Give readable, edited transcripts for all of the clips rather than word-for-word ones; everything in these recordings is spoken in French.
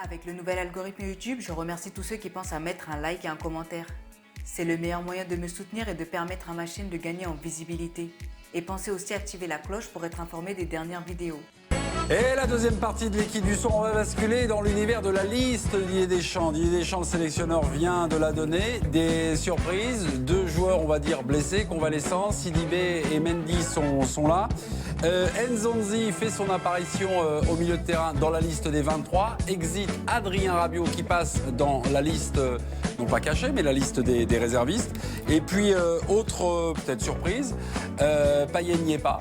Avec le nouvel algorithme YouTube, je remercie tous ceux qui pensent à mettre un like et un commentaire. C'est le meilleur moyen de me soutenir et de permettre à ma chaîne de gagner en visibilité. Et pensez aussi à activer la cloche pour être informé des dernières vidéos. Et la deuxième partie de l'équipe du son, on va basculer dans l'univers de la liste Didier Deschamps. Didier Deschamps, le sélectionneur, vient de la donner. Des surprises, 2 joueurs, on va dire, blessés, convalescents. Sidibé et Mendy sont là. Nzonzi fait son apparition au milieu de terrain dans la liste des 23. Exit Adrien Rabiot qui passe dans la liste, non pas cachée, mais la liste des réservistes. Et puis, autre peut-être surprise, Payet n'y est pas,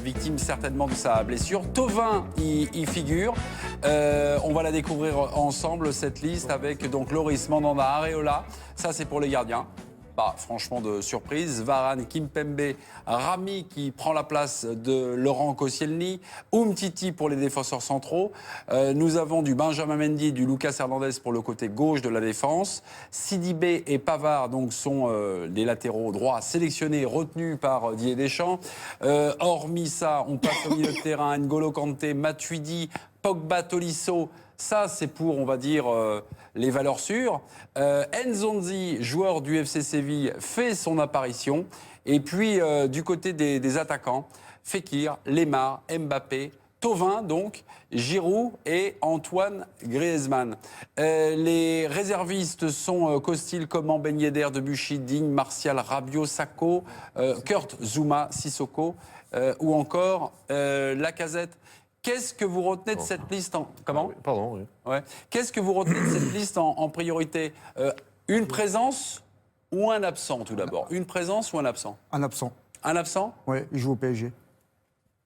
victime certainement de sa blessure. Thauvin y figure. On va la découvrir ensemble, cette liste, avec donc Loris, Mandanda, Areola. Ça, c'est pour les gardiens. Pas franchement de surprise. Varane, Kimpembe, Rami qui prend la place de Laurent Koscielny, Umtiti pour les défenseurs centraux. Nous avons du Benjamin Mendy, du Lucas Hernandez pour le côté gauche de la défense. Sidibé et Pavard donc sont des latéraux droits sélectionnés, retenus par Didier Deschamps. Hormis ça, on passe au milieu de terrain. N'Golo Kanté, Matuidi, Pogba, Tolisso. Ça, c'est pour, on va dire, les valeurs sûres. Nzonzi, joueur du FC Séville, fait son apparition. Et puis, du côté des attaquants, Fekir, Lemar, Mbappé, Thauvin, donc, Giroud et Antoine Griezmann. Les réservistes sont Costil, Coman, Ben Yedder, Debuchy, Digne, Martial, Rabiot, Sakho, Kurt Zouma, Sissoko ou encore Lacazette. Qu'est-ce que vous retenez de cette liste Comment ? Pardon, oui. Ouais. Qu'est-ce que vous retenez de cette liste en priorité ? Une présence ou un absent, tout d'abord ? Une présence ou un absent ? Un absent. Un absent ? Ouais, il joue au PSG.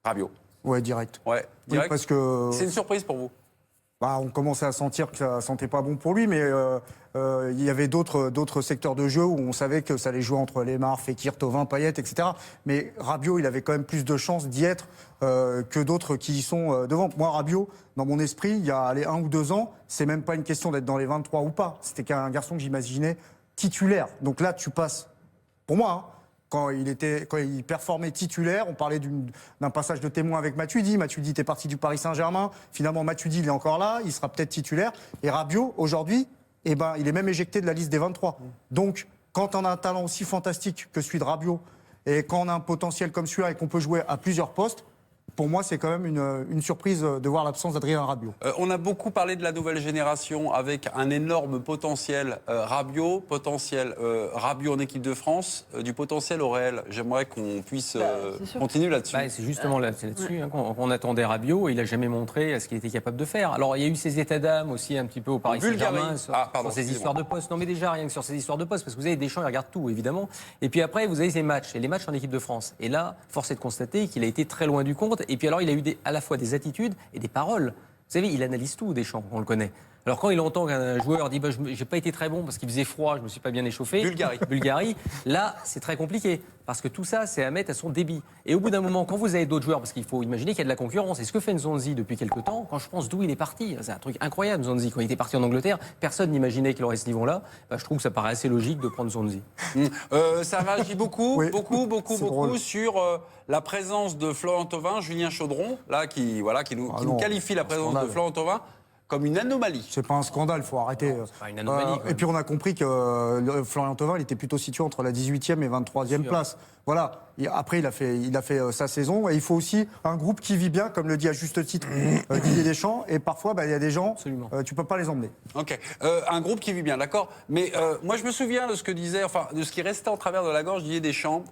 Rabiot. Ouais, direct. Ouais, Oui, direct. parce que C'est une surprise pour vous ? on commençait à sentir que ça sentait pas bon pour lui, mais il y avait d'autres secteurs de jeu où on savait que ça allait jouer entre Lemar, Fekir, Thauvin, Payet, etc. Mais Rabiot, il avait quand même plus de chances d'y être que d'autres qui y sont devant. Moi, Rabiot, dans mon esprit, il y a 1 ou 2 ans, c'est même pas une question d'être dans les 23 ou pas. C'était qu'un garçon que j'imaginais titulaire. Donc là, tu passes, pour moi, hein, quand il performait titulaire, on parlait d'un passage de témoin avec Matuidi. Matuidi était parti du Paris Saint-Germain. Finalement, Matuidi, il est encore là. Il sera peut-être titulaire. Et Rabiot, aujourd'hui, il est même éjecté de la liste des 23. Donc, quand on a un talent aussi fantastique que celui de Rabiot, et quand on a un potentiel comme celui-là et qu'on peut jouer à plusieurs postes, pour moi, c'est quand même une surprise de voir l'absence d'Adrien Rabiot. On a beaucoup parlé de la nouvelle génération avec un énorme potentiel Rabiot, Rabiot en équipe de France, du potentiel au réel. J'aimerais qu'on puisse continuer là-dessus. C'est justement là-dessus qu'on attendait Rabiot et il n'a jamais montré ce qu'il était capable de faire. Alors il y a eu ces états d'âme aussi un petit peu au Paris Saint-Germain sur ces histoires de postes. Non mais déjà rien que sur ces histoires de postes, parce que vous avez Deschamps, il regarde tout évidemment. Et puis après vous avez ces matchs, et les matchs en équipe de France. Et là, force est de constater qu'il a été très loin du compte. Et puis alors il a eu à la fois des attitudes et des paroles. Vous savez, il analyse tout, Deschamps, on le connaît. Alors quand il entend qu'un joueur dit j'ai pas été très bon parce qu'il faisait froid, je me suis pas bien échauffé. Bulgarie. Là, c'est très compliqué parce que tout ça, c'est à mettre à son débit. Et au bout d'un moment, quand vous avez d'autres joueurs, parce qu'il faut imaginer qu'il y a de la concurrence. Et ce que fait Nzonzi depuis quelques temps, quand je pense d'où il est parti, c'est un truc incroyable. Nzonzi, quand il était parti en Angleterre, personne n'imaginait qu'il aurait ce niveau-là. Je trouve que ça paraît assez logique de prendre Nzonzi. Ça réagit beaucoup, Oui. beaucoup sur la présence de Florent Thauvin, Julien Chaudron, là qui nous qualifie la présence de Florent Thauvin comme une anomalie. C'est pas un scandale, il faut arrêter. Non, c'est pas une anomalie, et puis on a compris que Florian Thauvin, il était plutôt situé entre la 18e et 23e place. Voilà. Après, il a fait sa saison. Et il faut aussi un groupe qui vit bien, comme le dit à juste titre Didier Deschamps. Et parfois, il y a des gens, tu peux pas les emmener. Ok. Un groupe qui vit bien, d'accord. Mais moi, je me souviens de ce que de ce qui restait en travers de la gorge Didier Deschamps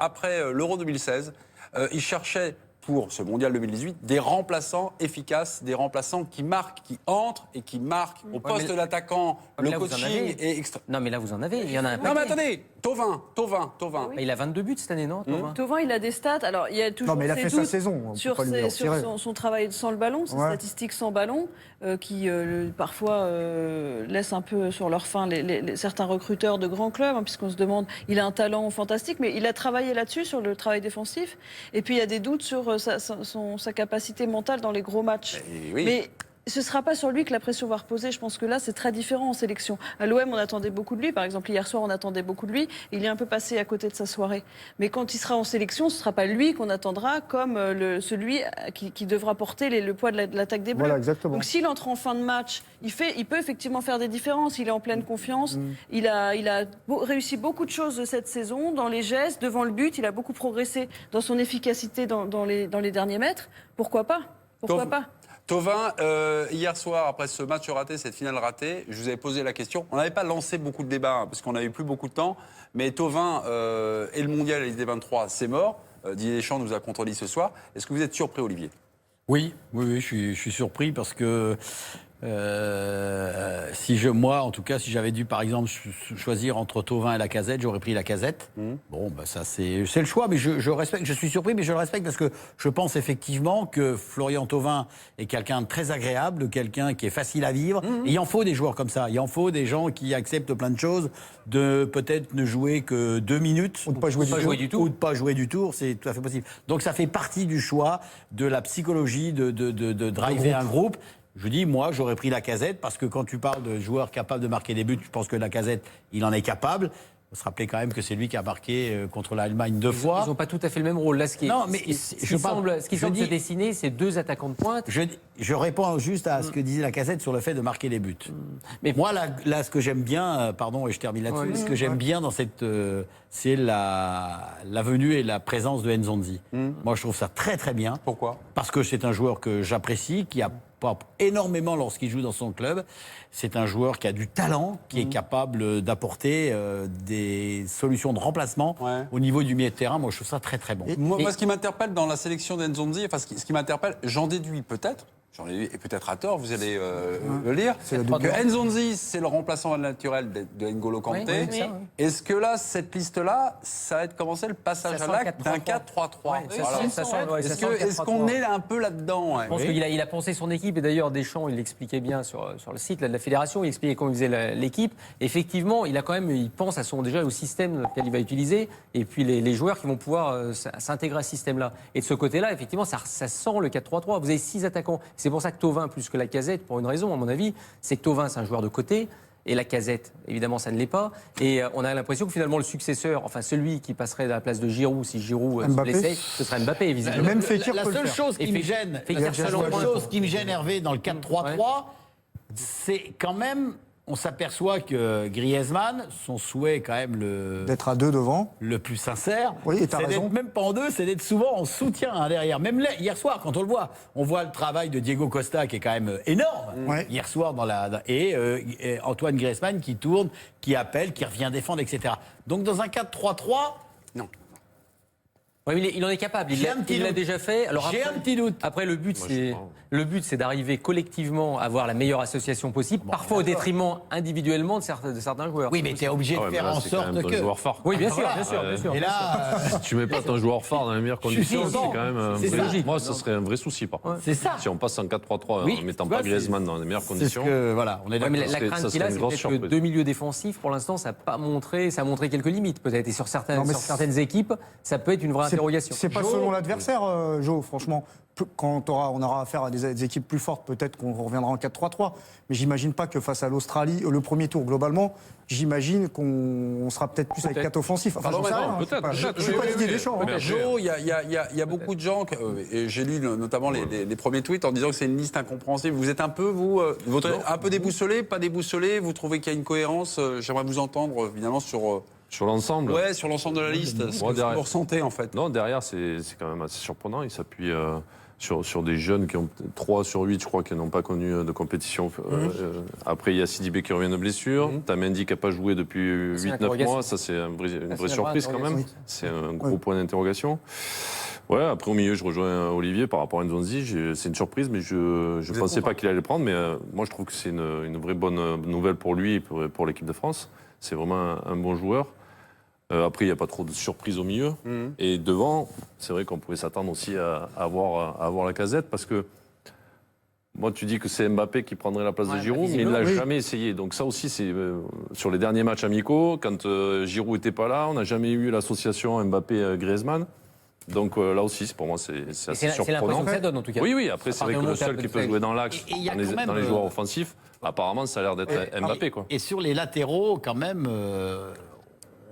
après l'Euro 2016. Il cherchait pour ce mondial 2018, des remplaçants efficaces, des remplaçants qui marquent, qui entrent et qui marquent au poste d'attaquant. Le coaching est extra. Non, mais là, vous en avez. Il y en a un paquet. Non, mais attendez, Thauvin. Il a 22 buts cette année, non, Thauvin Thauvin, il a des stats. Alors, il y a toujours Non, mais il a ses fait doutes sa saison. sur son travail sans le ballon, ses statistiques sans ballon, qui parfois laissent un peu sur leur faim certains recruteurs de grands clubs, puisqu'on se demande, il a un talent fantastique, mais il a travaillé là-dessus, sur le travail défensif. Et puis, il y a des doutes sur sa capacité mentale dans les gros matchs. Oui. Mais ce ne sera pas sur lui que la pression va reposer. Je pense que là, c'est très différent en sélection. À l'OM, on attendait beaucoup de lui. Par exemple, hier soir, on attendait beaucoup de lui. Il est un peu passé à côté de sa soirée. Mais quand il sera en sélection, ce ne sera pas lui qu'on attendra comme celui qui devra porter le poids de l'attaque des Bleus. Voilà, exactement. Donc s'il entre en fin de match, il peut effectivement faire des différences. Il est en pleine confiance. Il a réussi beaucoup de choses cette saison, dans les gestes, devant le but. Il a beaucoup progressé dans son efficacité dans les derniers mètres. Pourquoi pas ? Pourquoi pas ? Thauvin, hier soir, après ce match raté, cette finale ratée, je vous avais posé la question. On n'avait pas lancé beaucoup de débats, parce qu'on n'avait plus beaucoup de temps. Mais Thauvin et le mondial et les D23, c'est mort. Didier Deschamps nous a contredit ce soir. Est-ce que vous êtes surpris, Olivier ? Oui, je suis surpris parce que moi, en tout cas, si j'avais dû, par exemple, choisir entre Thauvin et Lacazette, j'aurais pris Lacazette. Bon, ça c'est le choix, mais je respecte. Je suis surpris, mais je le respecte parce que je pense effectivement que Florian Thauvin est quelqu'un de très agréable, quelqu'un qui est facile à vivre. Et il en faut des joueurs comme ça. Il en faut des gens qui acceptent plein de choses, de peut-être ne jouer que 2 minutes, ou de pas jouer du tout, ou de pas jouer du tout. C'est tout à fait possible. Donc ça fait partie du choix de la psychologie de driver un groupe. Je dis, moi, j'aurais pris Lacazette parce que quand tu parles de joueurs capables de marquer des buts, je pense que Lacazette, il en est capable. Il faut se rappeler quand même que c'est lui qui a marqué contre l'Allemagne 2 fois. Ils n'ont pas tout à fait le même rôle. Là, ce qui semble se dessiner, c'est 2 attaquants de pointe. Je réponds juste à ce que disait Lacazette sur le fait de marquer les buts. Mais moi, là, ce que j'aime bien, pardon, et je termine là-dessus, ce que j'aime bien dans cette, c'est la venue et la présence de Nzonzi. Moi, je trouve ça très très bien. Pourquoi ? Parce que c'est un joueur que j'apprécie, qui a pas énormément lorsqu'il joue dans son club. C'est un joueur qui a du talent, qui est capable d'apporter des solutions de remplacement au niveau du milieu de terrain. Moi, je trouve ça très très bon. Moi, ce qui m'interpelle dans la sélection d'Nzonzi, enfin, ce qui m'interpelle, j'en déduis peut-être, et peut-être à tort, vous allez le lire, que Nzonzi, c'est le remplaçant naturel de N'Golo Kanté. Oui. Est-ce que là, cette liste-là, ça va être commencé le passage à l'acte d'un 4-3-3 Est-ce qu'on est un peu là-dedans? Je pense qu'il a pensé son équipe, et d'ailleurs Deschamps, il l'expliquait bien sur le site de la fédération, il expliquait comment il faisait l'équipe. Effectivement, il pense déjà au système lequel il va utiliser, et puis les joueurs qui vont pouvoir s'intégrer à ce système-là. Et de ce côté-là, effectivement, ça sent le 4-3-3. Vous avez 6 attaquants. C'est pour ça que Thauvin, plus que Lacazette, pour une raison, à mon avis, c'est que Thauvin, c'est un joueur de côté. Et Lacazette, évidemment, ça ne l'est pas. Et on a l'impression que finalement, le successeur, enfin celui qui passerait à la place de Giroud, si Giroud se blessait, ce serait Mbappé, évidemment. Même Fekir la peut le seule faire. chose qui me gêne, Hervé, dans le 4-3-3, c'est quand même, on s'appperçoit que Griezmann, son souhait quand même d'être à 2 devant, le plus sincère, oui, c'est d'être même pas en 2, c'est d'être souvent en soutien derrière. Même hier soir, quand on voit le travail de Diego Costa qui est quand même énorme. Hier soir et Antoine Griezmann qui tourne, qui appelle, qui revient défendre, etc. Donc dans un 4-3-3, non. Oui, il en est capable, il l'a déjà fait. Alors j'ai un petit doute. Après, le but, c'est d'arriver collectivement à avoir la meilleure association possible, parfois au détriment individuellement de certains joueurs. Oui, mais tu es obligé de faire en sorte que... joueur phare. Oui, bien sûr. Et là, si tu mets pas ton joueur phare dans les meilleures conditions, c'est quand même un vrai logique. Moi, ça serait un vrai souci, par contre. C'est ça. Si on passe en 4-3-3 en mettant pas Griezmann dans les meilleures conditions... on est mais la crainte qu'il a, c'est peut-être que 2 milieux défensifs, pour l'instant, ça a montré quelques limites, peut-être. Et sur certaines équipes, ça peut être une vraie interrogation. C'est pas selon l'adversaire, Jo, franchement. Quand on aura affaire à des équipes plus fortes, peut-être qu'on reviendra en 4-3-3. Mais j'imagine pas que face à l'Australie, le premier tour, globalement, j'imagine qu'on sera peut-être plus avec 4 offensifs. Enfin, j'en sais rien. Peut-être. Je ne suis pas Didier Deschamps. Jo, il y a beaucoup de gens, et j'ai lu notamment les premiers tweets en disant que c'est une liste incompréhensible. Vous êtes un peu, un peu déboussolé, pas déboussolé. Vous trouvez qu'il y a une cohérence? J'aimerais vous entendre, évidemment, sur l'ensemble. Ouais, sur l'ensemble de la liste. Ce que vous ressentez, en fait. Non, derrière, c'est quand même assez surprenant. Il s'appuie sur des jeunes qui ont 3 sur 8, je crois, qui n'ont pas connu de compétition. Après, il y a Sidibé qui revient de blessure. T'as Mendy qui n'a pas joué depuis 8-9 mois. Ça, c'est une vraie surprise quand même. C'est un gros point d'interrogation. Ouais, après, au milieu, je rejoins Olivier par rapport à Nzonzi. C'est une surprise, mais je ne pensais pas qu'il allait le prendre. Mais moi, je trouve que c'est une vraie bonne nouvelle pour lui et pour l'équipe de France. C'est vraiment un bon joueur. Après, il n'y a pas trop de surprises au milieu. Et devant, c'est vrai qu'on pouvait s'attendre aussi à avoir Lacazette parce que moi, tu dis que c'est Mbappé qui prendrait la place de Giroud, mais il ne l'a jamais essayé. Donc ça aussi, c'est sur les derniers matchs amicaux, quand Giroud n'était pas là, on n'a jamais eu l'association Mbappé-Griezmann. Donc là aussi, pour moi, c'est assez C'est surprenant. l'impression que ça donne, en tout cas. Oui, après, c'est vrai que le seul qui peut jouer dans l'axe, Et il y a quand même, dans les joueurs offensifs, apparemment, ça a l'air d'être Mbappé, quoi. Et sur les latéraux, quand même,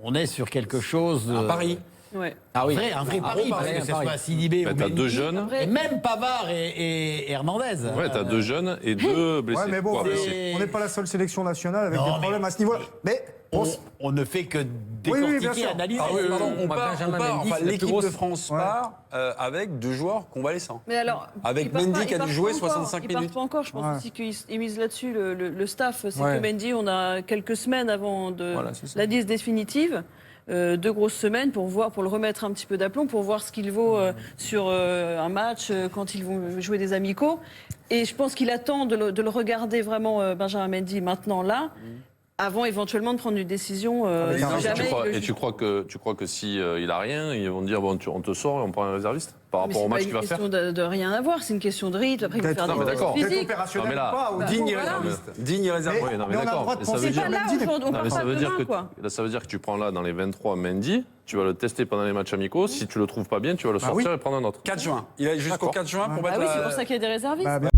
on est sur quelque chose. Un pari. Ouais. Ah oui. Un vrai pari, parce que ce soit Sidibé ou T'as deux Mendy, jeunes. et même Pavard et Hernandez. Ouais, t'as 2 jeunes et 2 blessés. Ouais, mais bon, on n'est pas la seule sélection nationale avec des problèmes à ce niveau-là. Mais on ne fait que bien décortiquer, sûr. analyser. Ah oui, Pardon, on moi, part, Benjamin Mendy, c'est la plus l'équipe grosse. de France part avec 2 joueurs convalescents. Mais alors, Avec ils partent Mendy pas- qui a ils dû partent jouer pas encore. 65 Ils partent minutes. pas encore. Je pense aussi qu'ils misent là-dessus, le staff. C'est Ouais. que Mendy, on a quelques semaines avant Voilà, c'est ça. la liste définitive. 2 grosses semaines pour le remettre un petit peu d'aplomb, pour voir ce qu'il vaut sur un match quand ils vont jouer des amicaux. Et je pense qu'il attend de le regarder vraiment, Benjamin Mendy, maintenant là, avant éventuellement de prendre une décision. Si jamais il le Et tu crois que si il a rien, ils vont dire bon, on te sort et on prend un réserviste par Mais rapport au match c'est qu'il pas va une faire. question de rien à voir, c'est une question de rythme. Après, il faut Peut-être- faire Non, des mais tests d'accord. peut-être physiques. opérationnel Non, mais là- ou pas. Ou Digne voilà. réserviste. Digne réserviste. Oui, non, mais Mais on a le d'accord. droit de Mais ça penser veut C'est dire- pas là, Mendy, on Non, part mais pas ça veut dire demain, que quoi. là, ça veut dire que tu prends là dans les 23 Mendy, tu vas le tester pendant les matchs amicaux. Si tu le trouves pas bien, tu vas le sortir et prendre un autre. 4 juin. Il a jusqu'au D'accord. 4 juin pour Ah mettre oui, la- c'est pour ça qu'il y a des réservistes. Bah, bien